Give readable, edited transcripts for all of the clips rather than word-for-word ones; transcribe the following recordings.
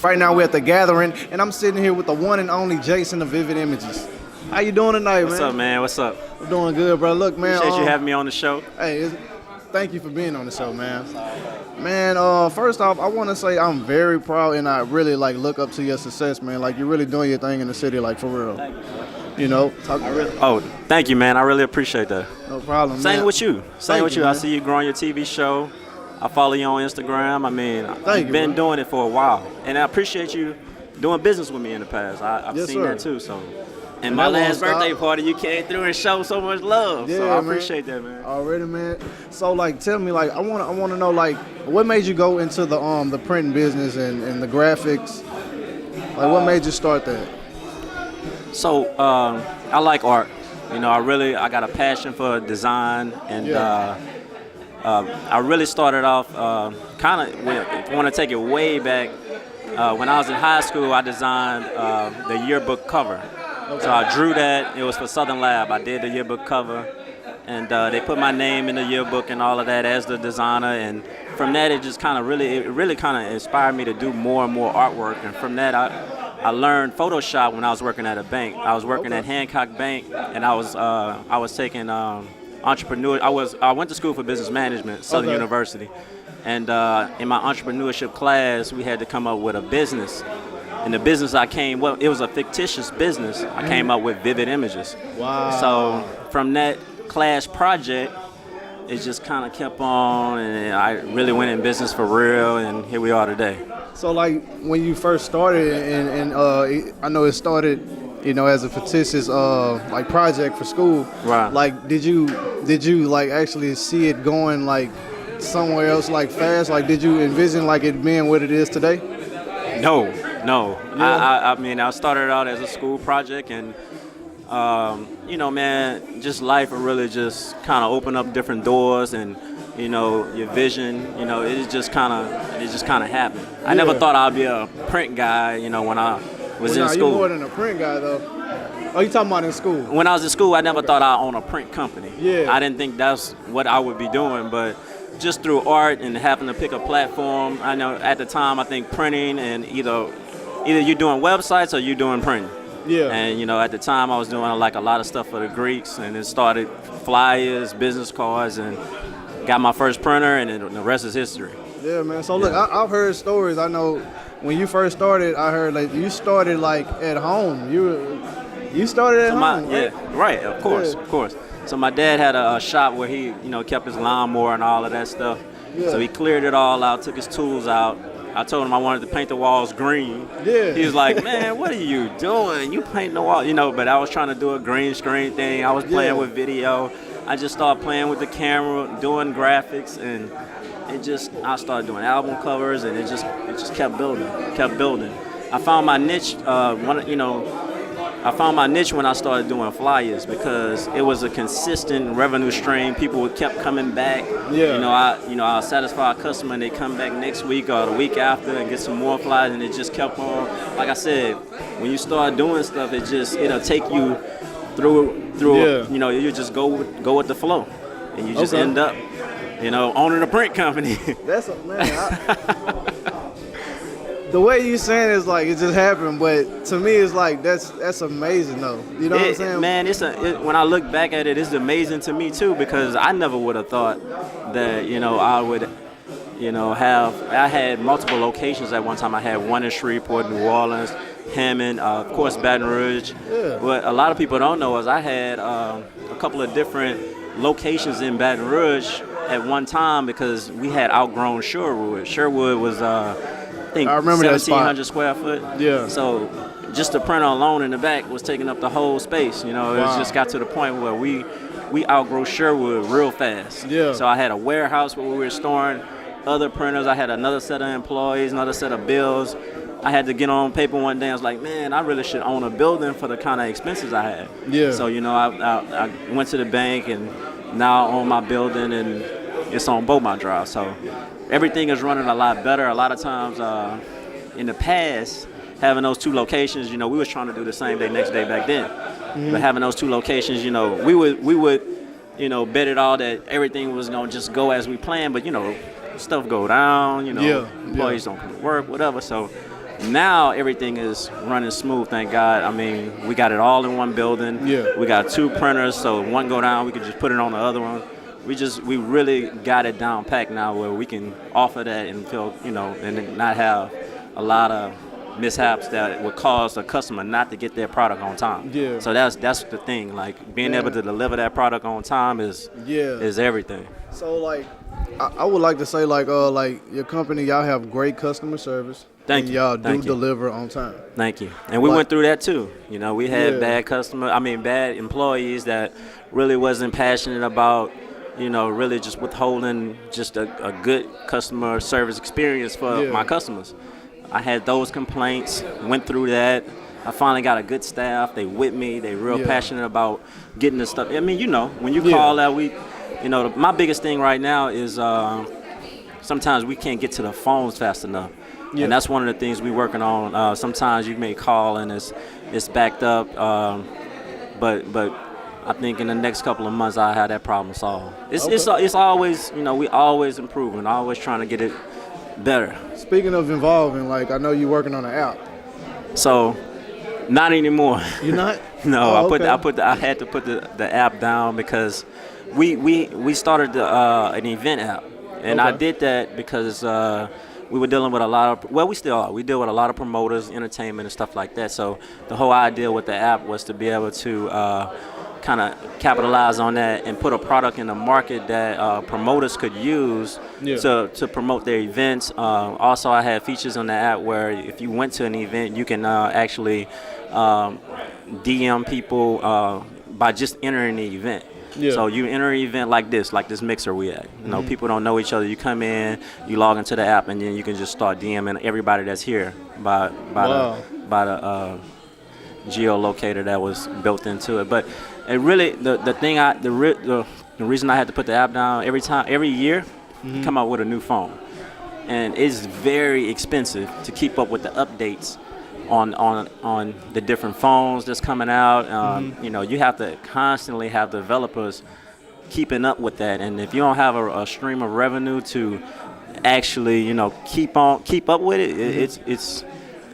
Right now we're at the gathering, and I'm sitting here with the one and only Jason of Vivid Images. How you doing tonight, What's up, man? What's up? I'm doing good, bro. Look, man. Appreciate you having me on the show. Hey, thank you for being on the show, man. Man, first off, I want to say I'm very proud, and I really look up to your success, man. Like, you're really doing your thing in the city, like, for real. Thank you. You know, Thank you, man. I really appreciate that. No problem. Same man. with you. Same with you. Man. I see you growing your TV show. I follow you on Instagram. I mean, Thank you've been bro. doing it for a while, and I appreciate you doing business with me in the past. I've Yes, seen sir. that too. So, and my last birthday party, you came through and showed so much love. Yeah, so I man. appreciate that, man. Already, man. So, tell me, I want to know, what made you go into the printing business and the graphics? What made you start that? So, I like art. You know, I got a passion for design, and I really started off if you want to take it way back, when I was in high school, I designed the yearbook cover. Okay. So I drew that. It was for Southern Lab. I did the yearbook cover, and they put my name in the yearbook and all of that as the designer. And from that, it just really inspired me to do more and more artwork. And from that, I learned Photoshop when I was working at a bank. I was working at Hancock Bank, and I was taking entrepreneur. I went to school for business management, Southern University, and in my entrepreneurship class, we had to come up with a business. And the business it was a fictitious business. I came up with Vivid Images. Wow. So from that class project, it just kind of kept on, and I really went in business for real, and here we are today. So, when you first started, and I know it started, as a fictitious project for school. Right. Did you actually see it going somewhere else fast? Did you envision it being what it is today? No. Yeah. I mean, I started out as a school project, and man, just life will really just kind of open up different doors, and your vision, it just kind of happened. Yeah. I never thought I'd be a print guy, when I was in school. You're more than a print guy, though. Oh, you talking about in school? When I was in school, I never thought I'd own a print company. Yeah. I didn't think that's what I would be doing, but just through art and having to pick a platform, I know at the time, I think printing and either you're doing websites or you're doing printing. Yeah. And, at the time, I was doing a lot of stuff for the Greeks, and it started flyers, business cards, and got my first printer, and the rest is history. Yeah, man. So, look, I've heard stories. I know when you first started, I heard, you started, at home. You started at home, right? Yeah, right, of course. So my dad had a shop where he, kept his lawnmower and all of that stuff. Yeah. So he cleared it all out, took his tools out. I told him I wanted to paint the walls green. Yeah. He was like, man, what are you doing? You painting the wall, but I was trying to do a green screen thing. I was playing with video. I just started playing with the camera, doing graphics, and I started doing album covers, and it just kept building. I found my niche, when I started doing flyers, because it was a consistent revenue stream. People kept coming back. Yeah. I'll satisfy a customer, and they come back next week or the week after and get some more flyers, and it just kept on. Like I said, when you start doing stuff, it'll take you through. Yeah. You just go with the flow, and you just end up, owning a print company. That's the way you saying it is it just happened, but to me it's that's amazing though. You know what I'm saying? Man, when I look back at it, it's amazing to me too, because I never would have thought that I would I had multiple locations at one time. I had one in Shreveport, New Orleans, Hammond, of course Baton Rouge. Yeah. What a lot of people don't know is I had a couple of different locations in Baton Rouge at one time, because we had outgrown Sherwood. Sherwood was I remember 1,700 square foot. Yeah. So just the printer alone in the back was taking up the whole space. It just got to the point where we outgrew Sherwood real fast. Yeah. So I had a warehouse where we were storing other printers. I had another set of employees, another set of bills. I had to get on paper one day. I was like, man, I really should own a building for the kind of expenses I had. Yeah. So, I went to the bank, and now I own my building, and it's on Beaumont Drive. So everything is running a lot better. A lot of times in the past, having those two locations, we was trying to do the same day, next day back then. Mm-hmm. But having those two locations, we would bet it all that everything was going to just go as we planned. But, stuff go down, employees don't come to work, whatever. So Now everything is running smooth, thank God. I mean, we got it all in one building. Yeah. We got 2 printers, so if one go down, we could just put it on the other one. We really got it down packed now where we can offer that and feel, and not have a lot of mishaps that would cause the customer not to get their product on time. Yeah. So that's the thing. Like being able to deliver that product on time is everything. So like, I would like to say like your company, y'all have great customer service. Thank and you. Y'all Thank do you. deliver on time. Thank you. And we went through that too. We had Yeah. bad employees that really wasn't passionate about, really just withholding just a good customer service experience for my customers. I had those complaints, went through that. I finally got a good staff. They with me. They real passionate about getting the stuff. I mean, when you call out, my biggest thing right now is sometimes we can't get to the phones fast enough. Yeah. And that's one of the things we're working on. Sometimes you may call and it's backed up, but I think in the next couple of months I'll have that problem solved. It's always, we always improving, always trying to get it better. Speaking of involving, like I know you're working on an app. So, not anymore. You're not? No, okay. I had to put the app down because we started an event app, and I did that because we were dealing with a lot of, we still are. We deal with a lot of promoters, entertainment, and stuff like that. So the whole idea with the app was to be able to kind of capitalize on that and put a product in the market that promoters could use to promote their events. Also, I had features on the app where if you went to an event, you can actually DM people by just entering the event. Yeah. So you enter an event like this mixer we at. People don't know each other. You come in, you log into the app, and then you can just start DMing everybody that's here by the geolocator that was built into it. But it really the reason I had to put the app down every year, come out with a new phone, and it's very expensive to keep up with the updates on the different phones that's coming out. You have to constantly have developers keeping up with that, and if you don't have a stream of revenue to actually keep up with it, it's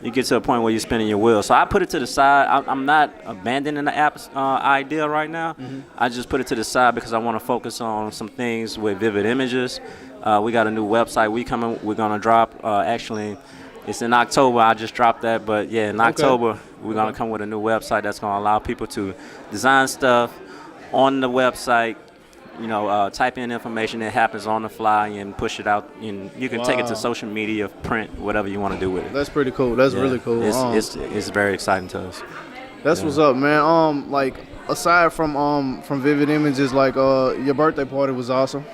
you get to a point where you're spinning your wheels. So I put it to the side. I'm not abandoning the app's idea right now. I just put it to the side because I want to focus on some things with Vivid Images. We got a new website we're gonna drop. Actually, it's in October. I just dropped that, but yeah, in October we're gonna come with a new website that's gonna allow people to design stuff on the website. Type in information, it happens on the fly, and push it out. And you can take it to social media, print, whatever you want to do with it. That's pretty cool. That's really cool. It's very exciting to us. That's what's up, man. Like aside from Vivid Images, like your birthday party was awesome.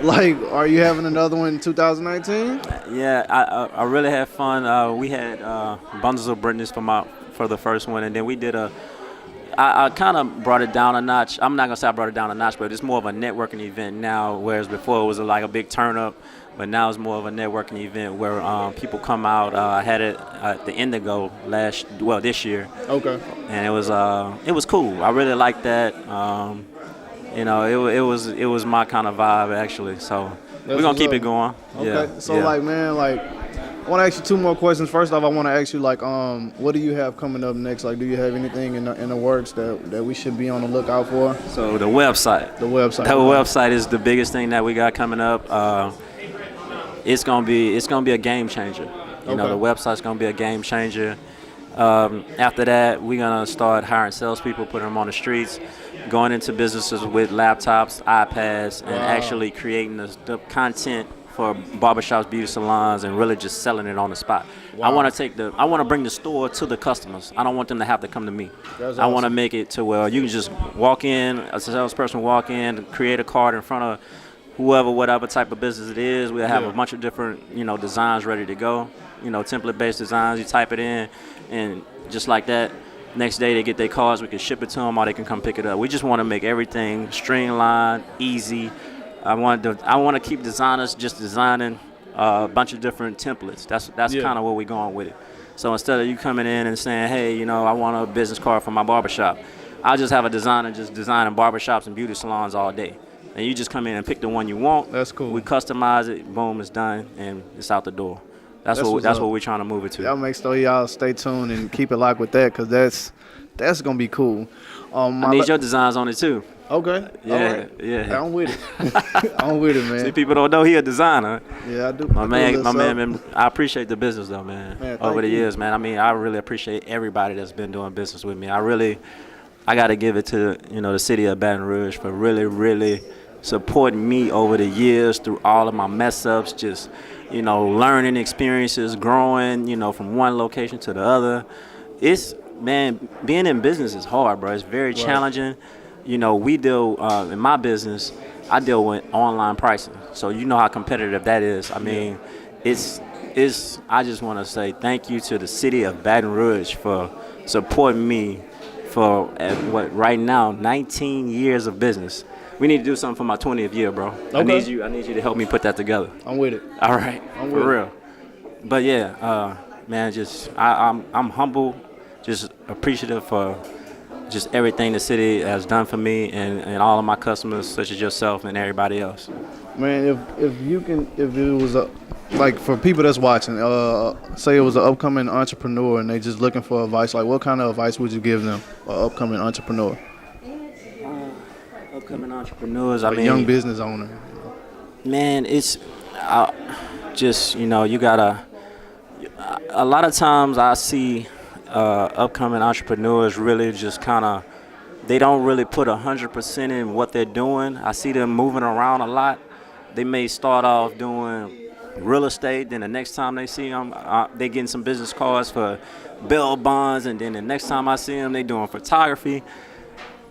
Like, are you having another one in 2019? Yeah, I really had fun. We had bundles of Britneys for the first one, and then we did I kind of brought it down a notch. I'm not going to say I brought it down a notch, but it's more of a networking event now, whereas before it was like a big turn up, but now it's more of a networking event where people come out. I had it at the Indigo this year. Okay. And it was cool. I really liked that. It was my kind of vibe actually. So we're going to keep it going. Okay. Yeah. So I want to ask you 2 more questions. First off, I want to ask you, what do you have coming up next? Like, do you have anything in the works that we should be on the lookout for? So the website. The website is the biggest thing that we got coming up. It's gonna be a game changer. The website's gonna be a game changer. After that, we're gonna start hiring salespeople, putting them on the streets, going into businesses with laptops, iPads, and actually creating the content for barbershops, beauty salons, and really just selling it on the spot. Wow. I want to bring the store to the customers. I don't want them to have to come to me. I want to make it to where you can just walk in, a salesperson walk in, create a card in front of whatever type of business it is. We'll have a bunch of different, designs ready to go. Template-based designs. You type it in, and just like that, next day they get their cards. We can ship it to them, or they can come pick it up. We just want to make everything streamlined, easy. I want to keep designers just designing a bunch of different templates. That's kind of where we're going with it. So instead of you coming in and saying, hey, I want a business card for my barbershop, I'll just have a designer just designing barbershops and beauty salons all day. And you just come in and pick the one you want. That's cool. We customize it, boom, it's done, and it's out the door. That's what we're trying to move it to. Y'all make sure y'all stay tuned and keep it locked with that, because that's gonna be cool. I need your designs on it too. Okay. Yeah, right. yeah. I'm with it. I'm with it, man. See, people don't know he a designer. Yeah, I do. My man, I appreciate the business though, man. Over the years, man. I mean, I really appreciate everybody that's been doing business with me. I got to give it to the city of Baton Rouge for really supporting me over the years through all of my mess ups, just learning experiences, growing, from one location to the other. Being in business is hard, bro. It's very challenging. We deal in my business. I deal with online pricing, so you know how competitive that is. I mean, it's. I just want to say thank you to the city of Baton Rouge for supporting me for right now 19 years of business. We need to do something for my 20th year, bro. Okay. I need you to help me put that together. I'm with it. All right, for real. But yeah, man, I'm humble, just appreciative for just everything the city has done for me and all of my customers, such as yourself and everybody else. Man, if it was like for people that's watching, say it was an upcoming entrepreneur and they just looking for advice, like what kind of advice would you give them, an upcoming entrepreneur? Upcoming entrepreneurs, a young business owner. Man, it's just you gotta. A lot of times I see upcoming entrepreneurs really just kind of, they don't really put 100% in what they're doing. I see them moving around a lot. They may start off doing real estate, then the next time they see them, they getting some business cards for bail bonds, and then the next time I see them, they doing photography.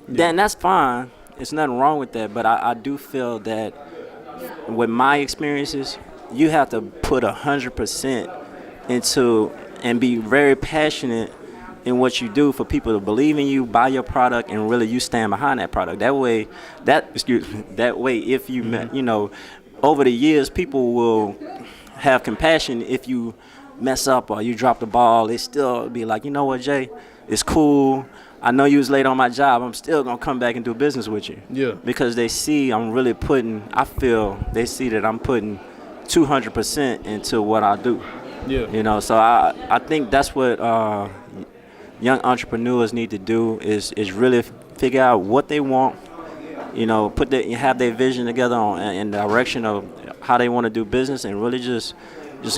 Then that's fine. It's nothing wrong with that, but I do feel that with my experiences, you have to put 100% into and be very passionate in what you do for people to believe in you, buy your product, and really you stand behind that product. That way, if you over the years, people will have compassion. If you mess up or you drop the ball, they still be like, you know what, Jay, it's cool. I know you was late on my job. I'm still gonna come back and do business with you. Yeah. Because they see I feel they see that I'm putting 200% into what I do. Yeah. So I think that's what young entrepreneurs need to do is really figure out what they want. Have their vision together in the direction of how they want to do business, and really just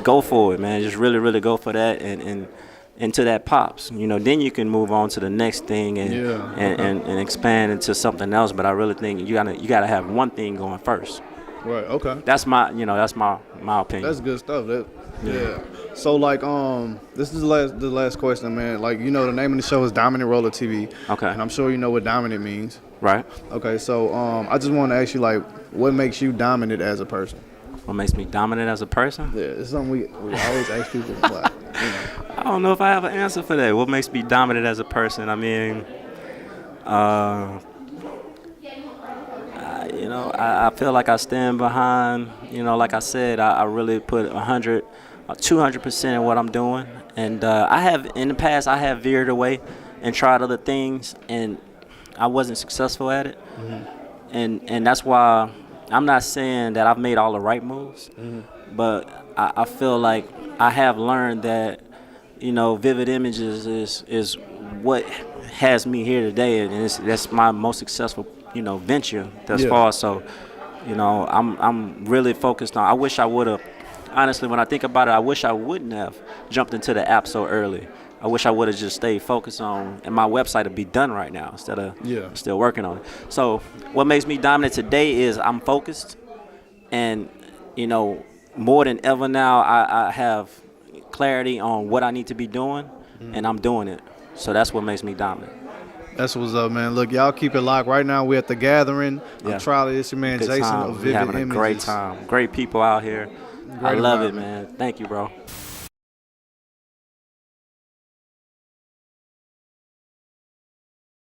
go for it, man. Just really go for that, and until that pops. Then you can move on to the next thing and expand into something else. But I really think you gotta have one thing going first. Right. Okay. That's my opinion. That's good stuff. Yeah. So this is the last question, man. Like, the name of the show is Dominant Roller TV. Okay. And I'm sure you know what dominant means. Right. Okay. So I just want to ask you, like, what makes you dominant as a person? What makes me dominant as a person? Yeah, it's something we always ask people. Like, I don't know if I have an answer for that. What makes me dominant as a person? I mean, I feel like I stand behind, like I said, I really put 200% in what I'm doing. And in the past, I have veered away and tried other things, and I wasn't successful at it. Mm-hmm. And that's why I'm not saying that I've made all the right moves, mm-hmm. but I feel like I have learned that, vivid images is what has me here today, and that's my most successful venture thus far. So I'm really focused on. I wish I would have, honestly, when I think about it, I wish I wouldn't have jumped into the app so early. I wish I would have just stayed focused on, and my website would be done right now instead of still working on it. So what makes me dominant today is I'm focused, and more than ever now I have clarity on what I need to be doing, mm-hmm. and I'm doing it. So that's what makes me dominant. That's what's up, man. Look, y'all keep it locked. Right now, we're at the gathering. I'm Charlie. It's your man, Good Jason time. of Vivid We're having Images. a great time. Great people out here. I love it, man. Thank you, bro.